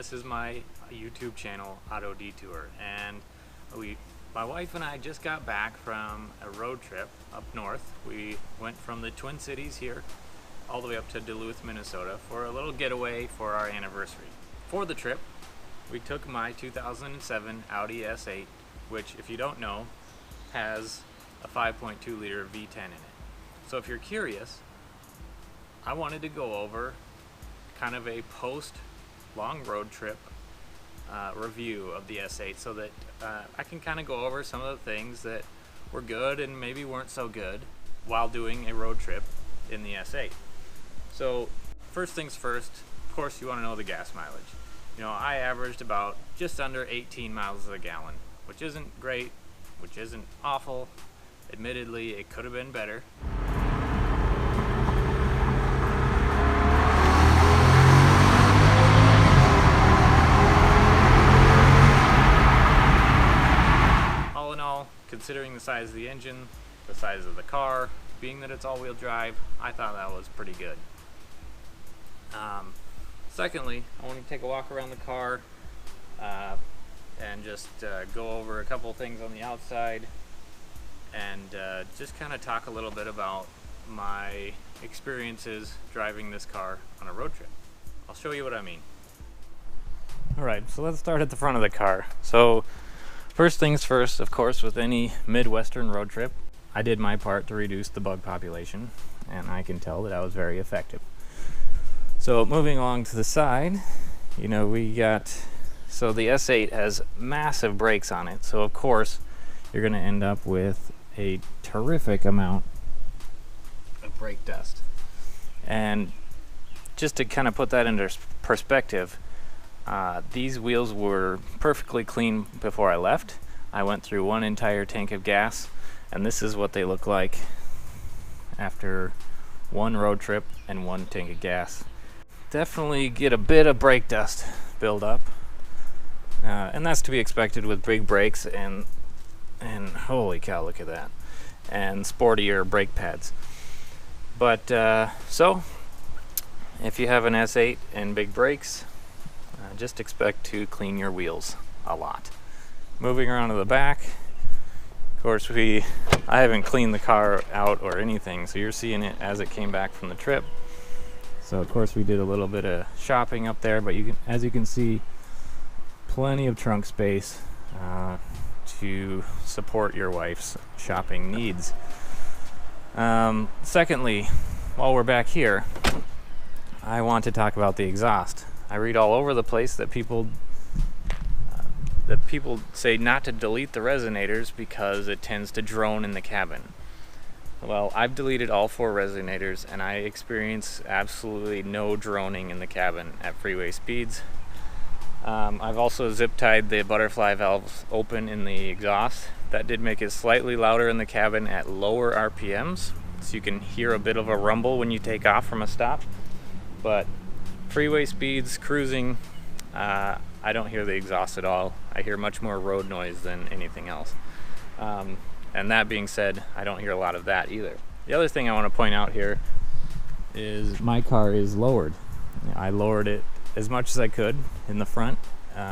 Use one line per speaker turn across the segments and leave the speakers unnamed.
this is my YouTube channel, AUDI Tour, and my wife and I just got back from a road trip up north. We went from the Twin Cities here all the way up to Duluth, Minnesota for a little getaway for our anniversary. For the trip, we took my 2007 Audi S8, which, if you don't know, has a 5.2 liter V10 in it. So if you're curious, I wanted to go over kind of a post-long road trip review of the S8 so that I can kind of go over some of the things that were good and maybe weren't so good while doing a road trip in the S8. So first things first, of course you want to know the gas mileage. You know, I averaged about just under 18 miles a gallon, which isn't great, which isn't awful. Admittedly, it could have been better. All in all, considering the size of the engine, the size of the car, being that it's all-wheel drive, I thought that was pretty good. Secondly, I want to take a walk around the car and just go over a couple things on the outside and just kind of talk a little bit about my experiences driving this car on a road trip. I'll show you what I mean. Alright, so let's start at the front of the car. So first things first, of course, with any Midwestern road trip, I did my part to reduce the bug population, and I can tell that I was very effective. So moving along to the side, you know, so the S8 has massive brakes on it, so of course you're going to end up with a terrific amount of brake dust. And just to kind of put that into perspective, these wheels were perfectly clean before I left. I went through one entire tank of gas, and this is what they look like after one road trip and one tank of gas. Definitely get a bit of brake dust build up, and that's to be expected with big brakes and holy cow, look at that, and sportier brake pads. But so if you have an S8 and big brakes, just expect to clean your wheels a lot. Moving around to the back, of course I haven't cleaned the car out or anything, so you're seeing it as it came back from the trip. So of course we did a little bit of shopping up there, but as you can see, plenty of trunk space to support your wife's shopping needs. Secondly, while we're back here, I want to talk about the exhaust. I read all over the place that people say not to delete the resonators because it tends to drone in the cabin. Well, I've deleted all 4 resonators and I experience absolutely no droning in the cabin at freeway speeds. I've also zip-tied the butterfly valves open in the exhaust. That did make it slightly louder in the cabin at lower RPMs, so you can hear a bit of a rumble when you take off from a stop. But freeway speeds, cruising, I don't hear the exhaust at all. I hear much more road noise than anything else. And that being said, I don't hear a lot of that either. The other thing I want to point out here is my car is lowered. I lowered it as much as I could in the front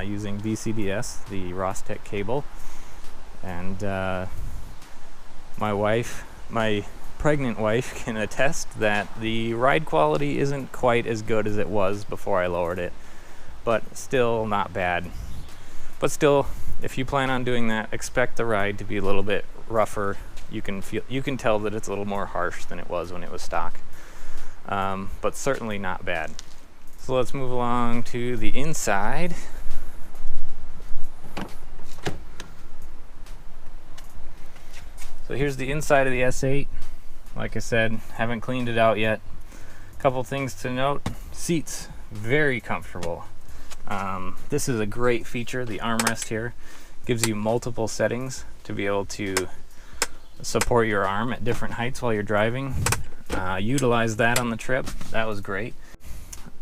using VCDS, the Rostec cable. And my pregnant wife can attest that the ride quality isn't quite as good as it was before I lowered it, but still not bad. But still, if you plan on doing that, expect the ride to be a little bit rougher. You can tell that it's a little more harsh than it was when it was stock, but certainly not bad. So let's move along to the inside. So here's the inside of the S8. Like I said, haven't cleaned it out yet. Couple things to note: seats, very comfortable. This is a great feature. The armrest here gives you multiple settings to be able to support your arm at different heights while you're driving. Utilize that on the trip. That was great.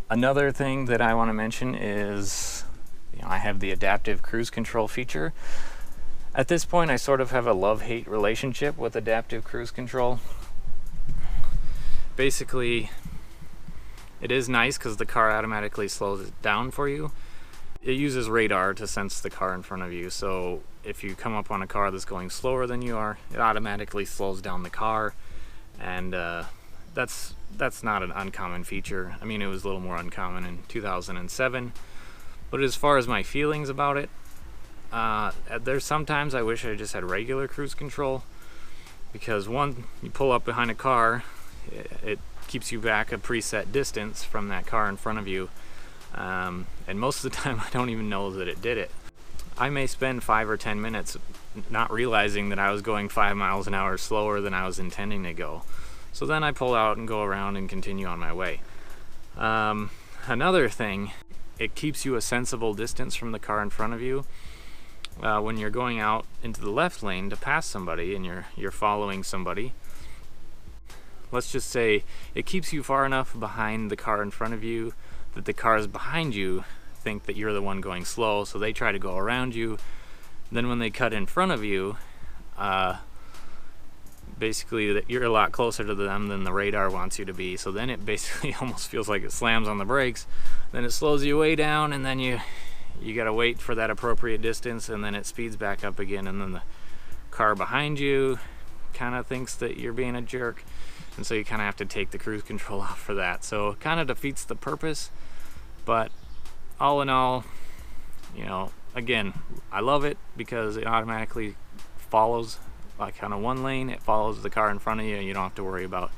Another thing that I want to mention is, I have the adaptive cruise control feature. At this point, I sort of have a love-hate relationship with adaptive cruise control. Basically, it is nice because the car automatically slows it down for you, It uses radar to sense the car in front of you, so if you come up on a car that's going slower than you are, it automatically slows down the car, and that's not an uncommon feature. I mean, it was a little more uncommon in 2007, but as far as my feelings about it, there's sometimes I wish I just had regular cruise control, because one, you pull up behind a car, it keeps you back a preset distance from that car in front of you, and most of the time I don't even know that it did it. I may spend 5 or 10 minutes not realizing that I was going 5 miles an hour slower than I was intending to go. So then I pull out and go around and continue on my way. Another thing, it keeps you a sensible distance from the car in front of you. When you're going out into the left lane to pass somebody and you're following somebody, let's just say it keeps you far enough behind the car in front of you that the cars behind you think that you're the one going slow, so they try to go around you. Then when they cut in front of you, basically that you're a lot closer to them than the radar wants you to be, so then it basically almost feels like it slams on the brakes, then it slows you way down, and then you gotta wait for that appropriate distance, and then it speeds back up again, and then the car behind you kind of thinks that you're being a jerk, and so you kind of have to take the cruise control off for that. So it kind of defeats the purpose, but all in all, you know, again, I love it because it automatically follows, like on a one lane, it follows the car in front of you, and you don't have to worry about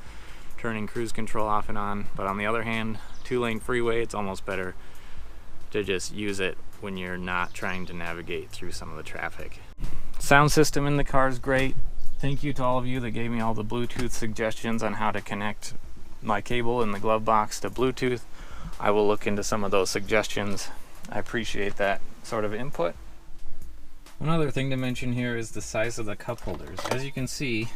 turning cruise control off and on. But on the other hand, 2-lane freeway, it's almost better to just use it when you're not trying to navigate through some of the traffic. Sound system in the car is great. Thank you to all of you that gave me all the Bluetooth suggestions on how to connect my cable in the glove box to Bluetooth. I will look into some of those suggestions. I appreciate that sort of input. One other thing to mention here is the size of the cup holders. As you can see,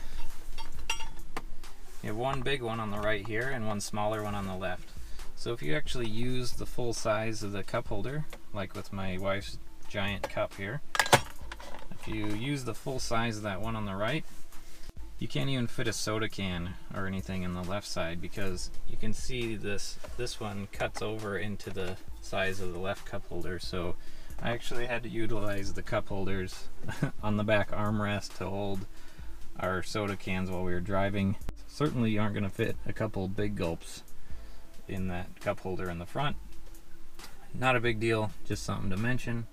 you have one big one on the right here and one smaller one on the left. So if you actually use the full size of the cup holder, like with my wife's giant cup here, if you use the full size of that one on the right, you can't even fit a soda can or anything in the left side, because you can see this one cuts over into the size of the left cup holder. So I actually had to utilize the cup holders on the back armrest to hold our soda cans while we were driving. Certainly you aren't going to fit a couple big gulps in that cup holder in the front. Not a big deal, just something to mention.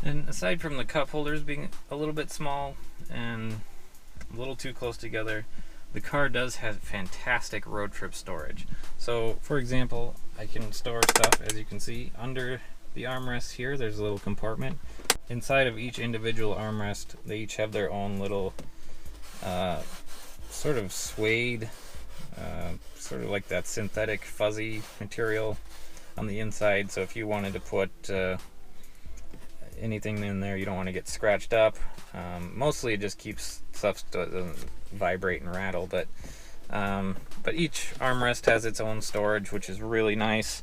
And aside from the cup holders being a little bit small and a little too close together, the car does have fantastic road trip storage. So for example, I can store stuff, as you can see, under the armrest here. There's a little compartment. Inside of each individual armrest, they each have their own little sort of suede, sort of like that synthetic fuzzy material on the inside. So if you wanted to put anything in there, you don't want to get scratched up. Mostly it just keeps stuff so it doesn't vibrate and rattle, but each armrest has its own storage, which is really nice.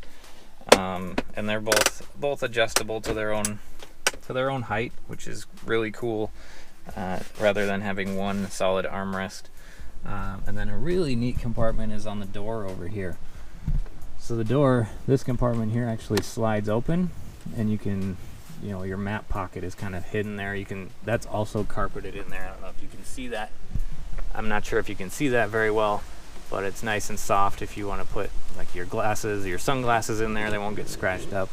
And they're both adjustable to their own height, which is really cool, rather than having one solid armrest. And then a really neat compartment is on the door over here. So the door, this compartment here actually slides open, and you can, you know, your map pocket is kind of hidden there. That's also carpeted in there. I don't know if you can see that. I'm not sure if you can see that very well, but it's nice and soft if you want to put like your glasses, your sunglasses in there. They won't get scratched up.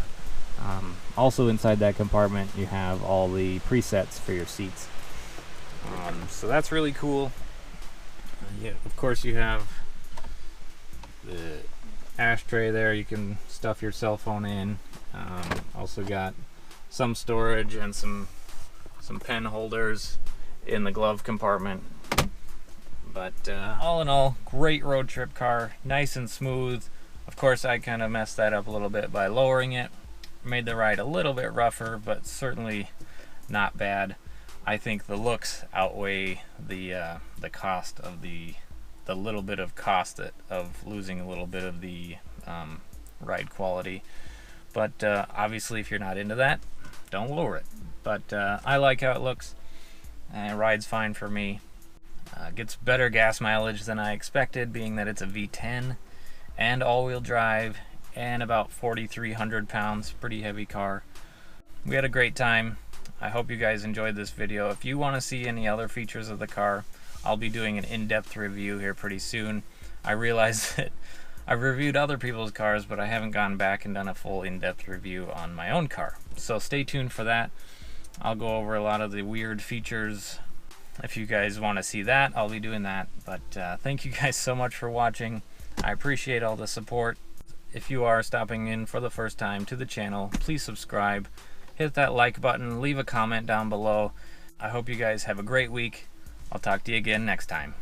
Also inside that compartment you have all the presets for your seats. So that's really cool. Yeah, of course you have the ashtray there. You can stuff your cell phone in. Also got some storage and some pen holders in the glove compartment. But all in all, great road trip car, nice and smooth. Of course, I kind of messed that up a little bit by lowering it. Made the ride a little bit rougher, but certainly not bad. I think the looks outweigh the cost of the little bit of cost of losing a little bit of the ride quality. But obviously, if you're not into that, don't lower it. But I like how it looks. It rides fine for me. Gets better gas mileage than I expected, being that it's a V10 and all-wheel drive and about 4,300 pounds. Pretty heavy car. We had a great time. I hope you guys enjoyed this video. If you want to see any other features of the car, I'll be doing an in-depth review here pretty soon. I realize that I've reviewed other people's cars, but I haven't gone back and done a full in-depth review on my own car. So stay tuned for that. I'll go over a lot of the weird features. If you guys want to see that, I'll be doing that. But thank you guys so much for watching. I appreciate all the support. If you are stopping in for the first time to the channel, please subscribe. Hit that like button. Leave a comment down below. I hope you guys have a great week. I'll talk to you again next time.